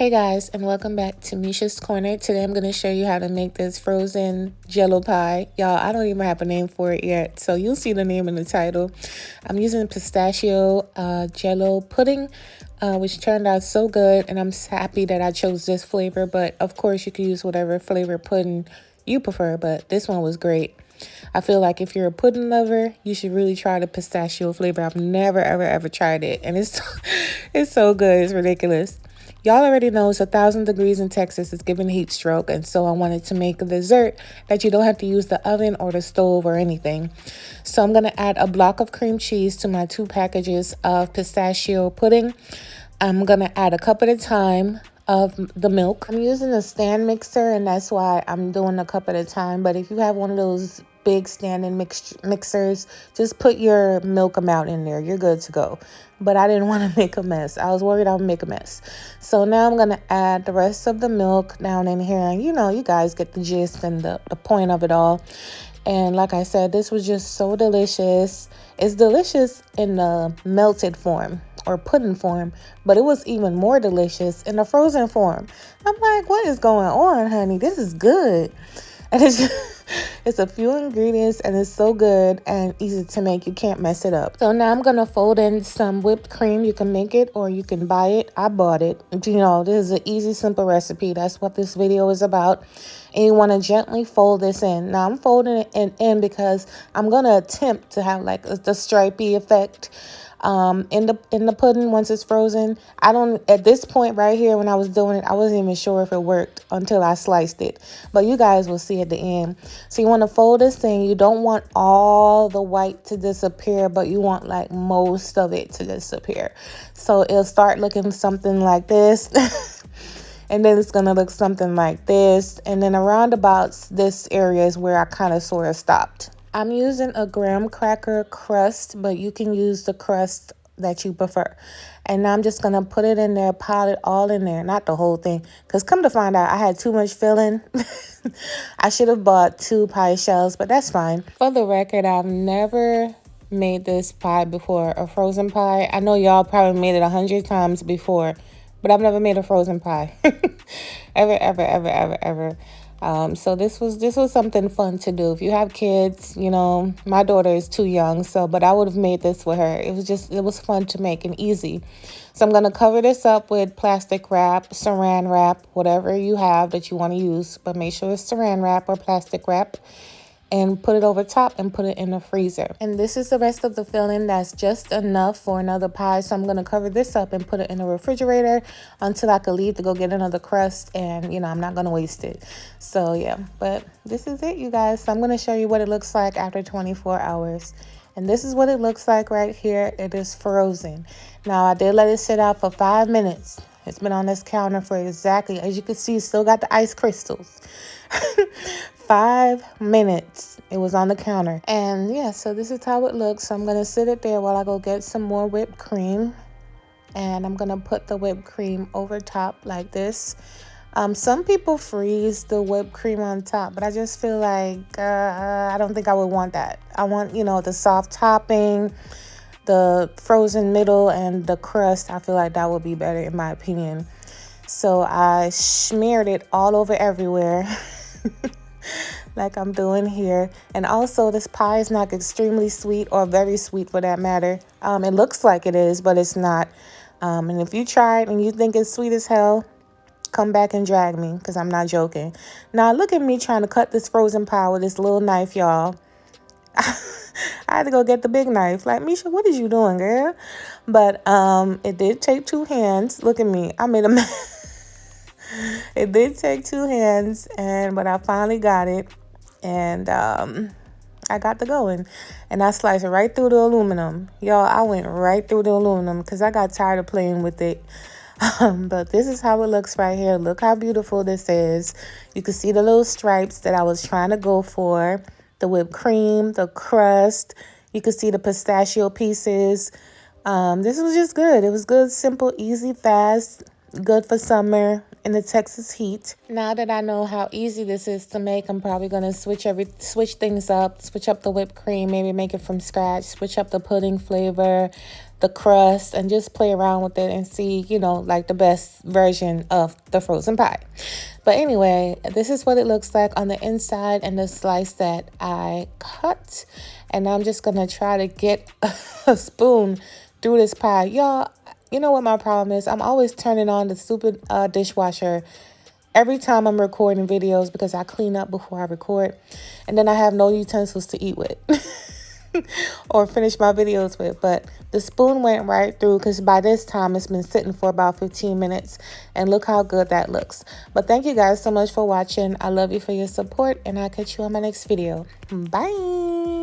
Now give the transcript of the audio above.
Hey guys, and welcome back to Misha's Corner. Today I'm going to show you how to make this frozen jello pie. Y'all, I don't even have a name for it yet, so you'll see the name in the title. I'm using pistachio jello pudding, which turned out so good, and I'm happy that I chose this flavor. But of course, you can use whatever flavor pudding you prefer, but this one was great. I feel like if you're a pudding lover, you should really try the pistachio flavor. I've never, ever tried it, and it's so good. It's ridiculous. Y'all already know it's 1,000 degrees in Texas. It's giving heat stroke, and so I wanted to make a dessert that you don't have to use the oven or the stove or anything. So I'm going to add a block of cream cheese to my 2 packages of pistachio pudding. I'm going to add a cup at a time of the milk. I'm using a stand mixer, and that's why I'm doing a cup at a time. But if you have one of those big standing mixers, just put your milk amount in there. You're good to go. But I didn't want to make a mess. I was worried I would make a mess. So now I'm going to add the rest of the milk down in here. And you know, you guys get the gist and the point of it all. And like I said, this was just so delicious. It's delicious in the melted form or pudding form, but it was even more delicious in the frozen form. I'm like, what is going on, honey? This is good. And it's a few ingredients, and it's so good and easy to make. You can't mess it up. So now I'm going to fold in some whipped cream. You can make it or you can buy it. I bought it. You know, this is an easy, simple recipe. That's what this video is about. And you want to gently fold this in. Now I'm folding it in because I'm going to attempt to have like the stripy effect in the pudding once it's frozen. I don't, at this point right here when I was doing it, I wasn't even sure if it worked until I sliced it, but you guys will see at the end. So you want to fold this thing. You don't want all the white to disappear, but you want like most of it to disappear. So it'll start looking something like this. And then it's going to look something like this. And then around about this area is where I kind of sort of stopped. I'm using a graham cracker crust, but you can use the crust that you prefer. And now I'm just going to put it in there, pile it all in there. Not the whole thing, because come to find out, I had too much filling. I should have bought 2 pie shells, but that's fine. For the record, I've never made this pie before, a frozen pie. I know y'all probably made it 100 times before, but I've never made a frozen pie. ever. So this was something fun to do. If you have kids, you know, my daughter is too young, but I would have made this with her. It was fun to make and easy. So I'm going to cover this up with plastic wrap, saran wrap, whatever you have that you want to use, but make sure it's saran wrap or plastic wrap. And put it over top and put it in the freezer. And this is the rest of the filling. That's just enough for another pie. So I'm going to cover this up and put it in the refrigerator until I can leave to go get another crust. And, you know, I'm not going to waste it. So, yeah. But this is it, you guys. So I'm going to show you what it looks like after 24 hours. And this is what it looks like right here. It is frozen. Now, I did let it sit out for 5 minutes. It's been on this counter for exactly, as you can see, still got the ice crystals. 5 minutes it was on the counter. And yeah, so this is how it looks. So I'm gonna sit it there while I go get some more whipped cream, and I'm gonna put the whipped cream over top like this. Some people freeze the whipped cream on top, but I just feel like I don't think I would want that. I want, you know, the soft topping, the frozen middle, and the crust. I feel like that would be better in my opinion. So I smeared it all over everywhere. Like I'm doing here. And also, this pie is not extremely sweet or very sweet for that matter. It looks like it is, but it's not. And if you try it and you think it's sweet as hell, come back and drag me, because I'm not joking. Now look at me trying to cut this frozen pie with this little knife, y'all. I had to go get the big knife. Like, Misha, what is you doing, girl? But it did take 2 hands. Look at me. I made a mess. It did take 2 hands, but I finally got it. And I got the going. And I sliced it right through the aluminum. Y'all, I went right through the aluminum because I got tired of playing with it. But this is how it looks right here. Look how beautiful this is. You can see the little stripes that I was trying to go for. The whipped cream, the crust. You can see the pistachio pieces. This was just good. It was good, simple, easy, fast. Good for summer in the Texas heat. Now that I know how easy this is to make, I'm probably going to switch things up, switch up the whipped cream, maybe make it from scratch, switch up the pudding flavor, the crust and just play around with it and see, you know, like the best version of the frozen pie. But anyway, this is what it looks like on the inside and the slice that I cut. And I'm just going to try to get a spoon through this pie. Y'all, you know what my problem is? I'm always turning on the stupid dishwasher every time I'm recording videos because I clean up before I record. And then I have no utensils to eat with. Or finish my videos with. But the spoon went right through because by this time it's been sitting for about 15 minutes, and look how good that looks. But thank you guys so much for watching. I love you for your support, and I'll catch you on my next video. Bye.